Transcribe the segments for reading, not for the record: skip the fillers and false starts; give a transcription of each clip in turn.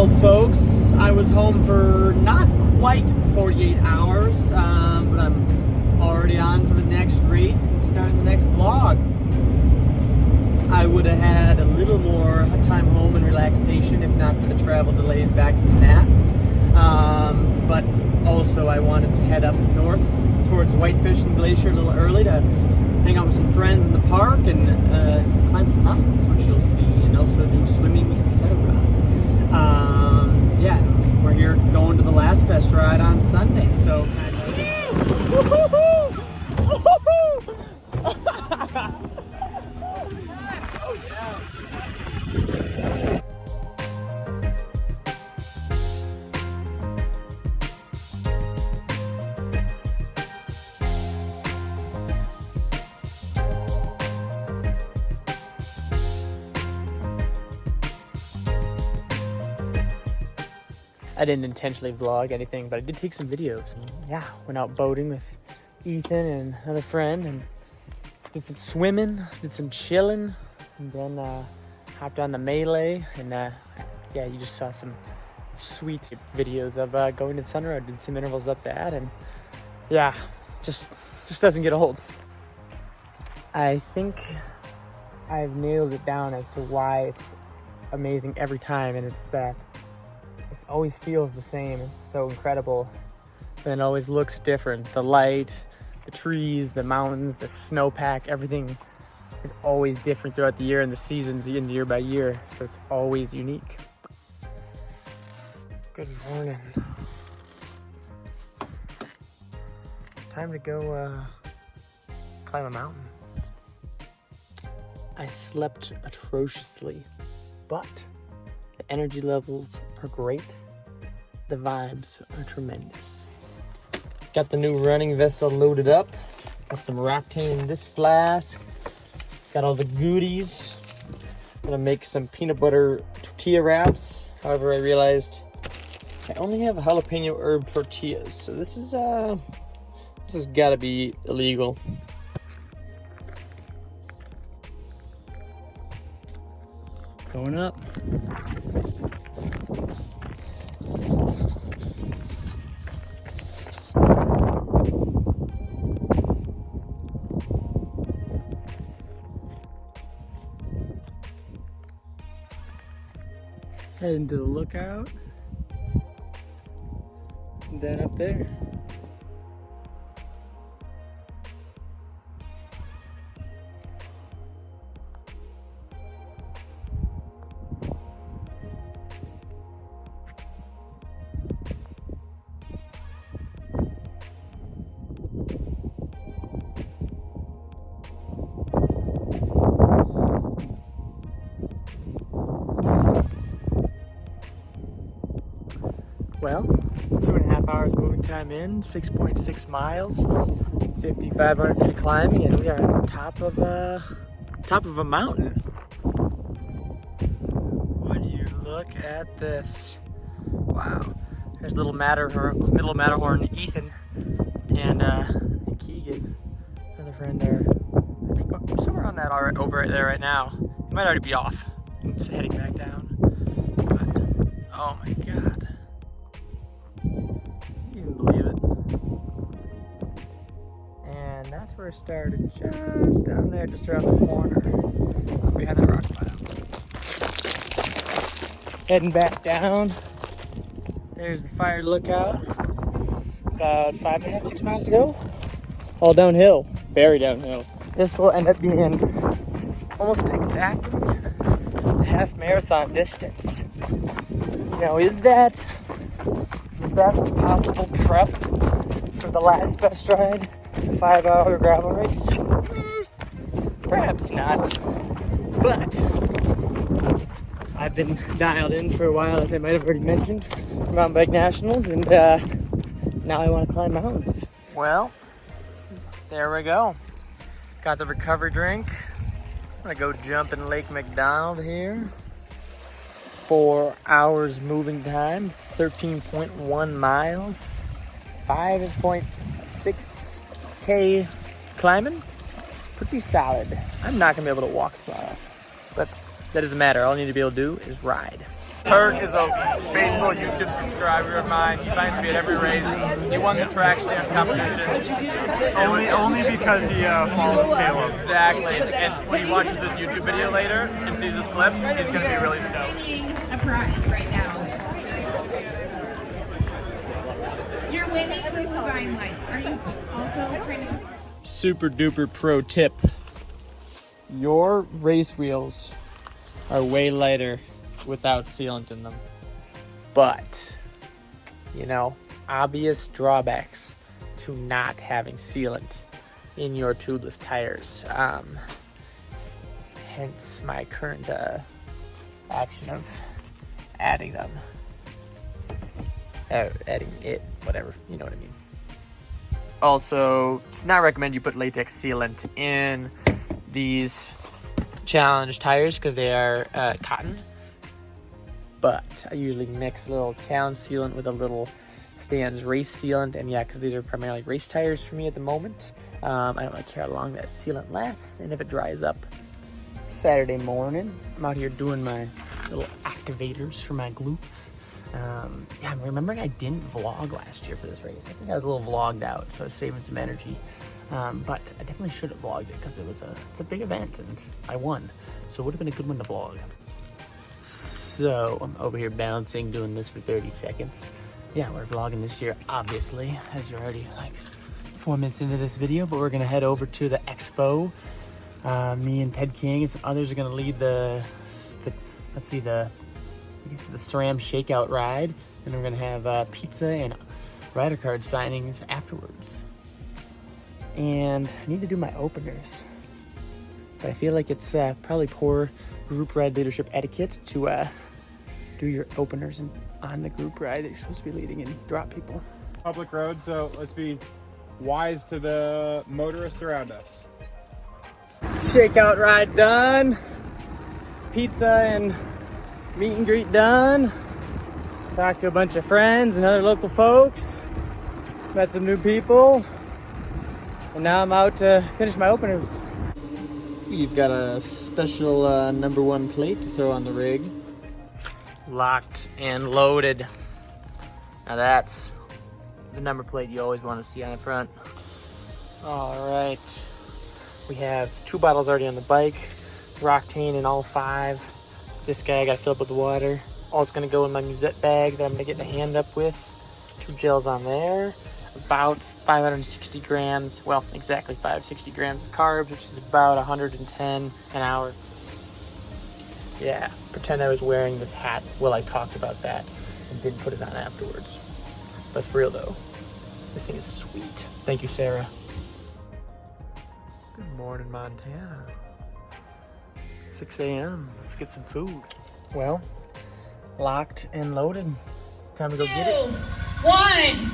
Well, folks, I was home for not quite 48 hours, but I'm already on to the next race and starting the next vlog. I would have had a little more time home and relaxation if not for the travel delays back from Nats. But also I wanted to head up north towards Whitefish and Glacier a little early to hang out with some friends in the park and climb some mountains, which you'll see, and also do swimming, etc. Yeah, we're here going to the Last Best ride on Sunday, so kind of... I didn't intentionally vlog anything, but I did take some videos. And yeah, went out boating with Ethan and another friend and did some swimming, did some chilling, and then hopped on the Melee. And yeah, you just saw some sweet videos of going to Sunroad, did some intervals up that, and yeah, just doesn't get old. I think I've nailed it down as to why it's amazing every time, and it's that it always feels the same. It's so incredible, and it always looks different. The light, the trees, the mountains, the snowpack, everything is always different throughout the year and the seasons and year by year, so it's always unique. Good morning. Time to go climb a mountain. I slept atrociously, but the energy levels are great. The vibes are tremendous. Got the new running vest all loaded up. Got some Roctane in this flask. Got all the goodies. Gonna make some peanut butter tortilla wraps. However, I realized I only have jalapeno herb tortillas, so this has gotta be illegal. Going up. Heading to the lookout. And then up there. Well, 2.5 hours moving time in, 6.6 miles, 5,500 feet of climbing, and we are on top of a mountain. Would you look at this? Wow. There's little middle Matterhorn, Ethan, and Keegan, another friend there. I think somewhere on that over there right now. He might already be off and heading back down. But oh my god. Believe it. And that's where it started, just down there, just around the corner, behind that rock pile. Heading back down. There's the fire lookout. About 5.5, 6 miles to go. All downhill, very downhill. This will end up being almost exactly a half marathon distance. Now, is that the best possible prep for the Last Best ride, a 5-hour gravel race? Perhaps not, but I've been dialed in for a while, as I might have already mentioned, for Mountain Bike Nationals, and now I want to climb mountains. Well, there we go. Got the recovery drink. I'm gonna go jump in Lake McDonald here. 4 hours moving time, 13.1 miles, 5.6K climbing. Pretty solid. I'm not gonna be able to walk tomorrow, but that doesn't matter. All I need to be able to do is ride. Kurt is a faithful YouTube subscriber of mine. He finds me at every race. He won the track stand competition. Only because he follows Caleb. Exactly. And when he watches this YouTube video later and sees this clip, he's going to be really stoked. A prize right now. You're winning the Divine Light. Are you also training? Super duper pro tip. Your race wheels are way lighter without sealant in them. But, you know, obvious drawbacks to not having sealant in your tubeless tires. Hence my current action of adding them. Adding it, whatever, you know what I mean. Also, it's not recommend you put latex sealant in these challenge tires because they are cotton. But I usually mix a little challenge sealant with a little Stan's race sealant. And yeah, because these are primarily race tires for me at the moment. I don't really care how long that sealant lasts and if it dries up. Saturday morning, I'm out here doing my little activators for my glutes. Yeah, I'm remembering I didn't vlog last year for this race. I think I was a little vlogged out, so I was saving some energy. But I definitely should have vlogged it because it's a big event and I won. So it would have been a good one to vlog. So I'm over here bouncing, doing this for 30 seconds. Yeah, we're vlogging this year, obviously, as you're already like 4 minutes into this video, but we're gonna head over to the expo. Me and Ted King and some others are gonna lead the SRAM shakeout ride, and we're gonna have pizza and rider card signings afterwards. And I need to do my openers, but I feel like it's probably poor group ride leadership etiquette to do your openers on the group ride that you're supposed to be leading and drop people. Public road, so let's be wise to the motorists around us. Shakeout ride done. Pizza and meet and greet done. Talked to a bunch of friends and other local folks. Met some new people. And now I'm out to finish my openers. We've got a special #1 plate to throw on the rig. Locked and loaded. Now that's the number plate you always want to see on the front. All right. We have 2 bottles already on the bike. Roctane in all 5. This guy I got to fill up with water. All it's going to go in my musette bag that I'm going to get the hand up with. 2 gels on there. About 560 grams, well, exactly 560 grams of carbs, which is about 110 an hour. Yeah, pretend I was wearing this hat while I talked about that and didn't put it on afterwards. But for real though, this thing is sweet. Thank you, Sarah. Good morning, Montana. 6 a.m. Let's get some food. Well, locked and loaded. Time to go get it. 2, 1.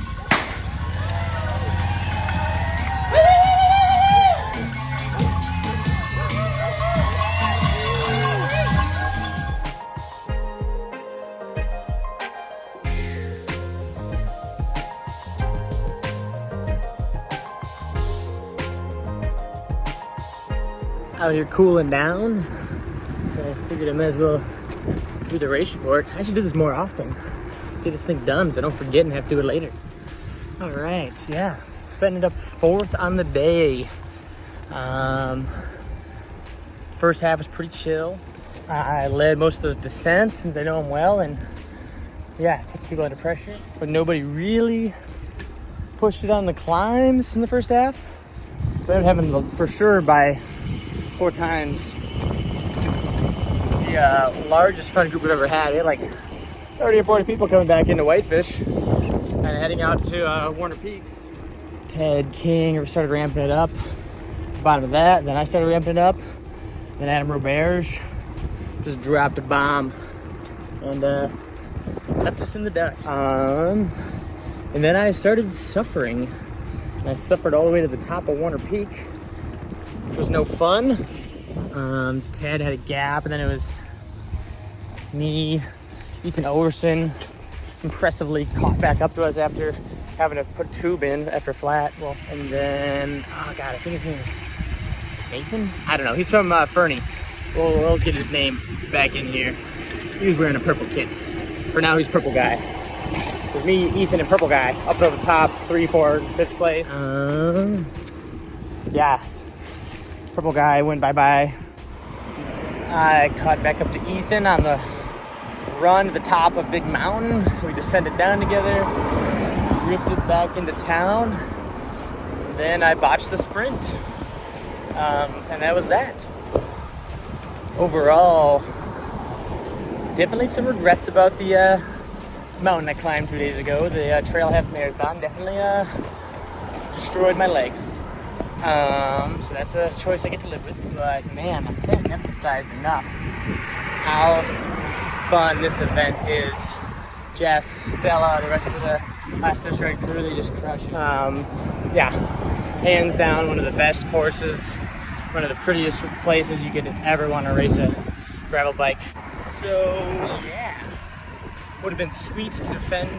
Out here cooling down, so I figured I might as well do the race report. I should do this more often. Get this thing done so I don't forget and have to do it later. All right, yeah, setting it up 4th on the day. First half was pretty chill. I led most of those descents since I know them well, and yeah, puts people under pressure. But nobody really pushed it on the climbs in the first half. So I'm having for sure by 4 times the largest front group we've ever had. We had like 30 or 40 people coming back into Whitefish and heading out to Warner Peak. Ted King started ramping it up. Bottom of that, then I started ramping it up. Then Adam Roberge just dropped a bomb and left us in the dust. And then I started suffering. And I suffered all the way to the top of Warner Peak, which was no fun. Ted had a gap, and then it was me, Ethan Overson, impressively caught back up to us after having to put a tube in after flat. Well, and then, oh God, I think his name is Nathan? I don't know. He's from Fernie. We'll get his name back in here. He was wearing a purple kit. For now, he's purple guy. So me, Ethan, and purple guy up over the top, 3, 4, 5th place. Yeah, purple guy went bye-bye. I caught back up to Ethan on the run to the top of Big Mountain. We descended down together, ripped it back into town. Then I botched the sprint, and that was that. Overall, definitely some regrets about the mountain I climbed 2 days ago. The trail half marathon definitely destroyed my legs. So that's a choice I get to live with. But man, I can't emphasize enough how fun this event is. Jess, Stella, the rest of the Last Coast Ride crew, they just crush it. Yeah, hands down one of the best courses, one of the prettiest places you could ever want to race a gravel bike. So yeah, would have been sweet to defend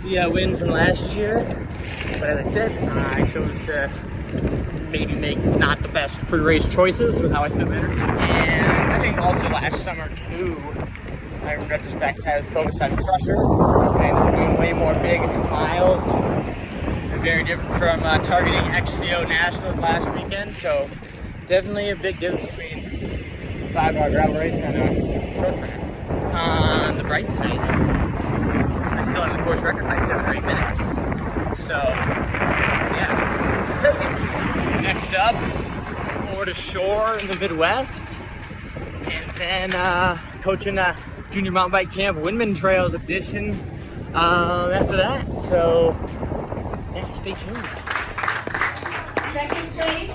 the win from last year, but as I said, I chose to maybe make not the best pre-race choices with how I spent my energy. And I think also last summer too, in retrospect, has focused on Crusher and doing way more big miles. Very different from targeting XCO Nationals last weekend, so definitely a big difference between 5-hour gravel race and a short track. On the bright side, I still have the course record by 7 or 8 minutes. So, yeah, take it. Next up, over to Shore in the Midwest, and then coaching a junior mountain bike camp, Windman Trails edition after that. So, yeah, stay tuned. Second place,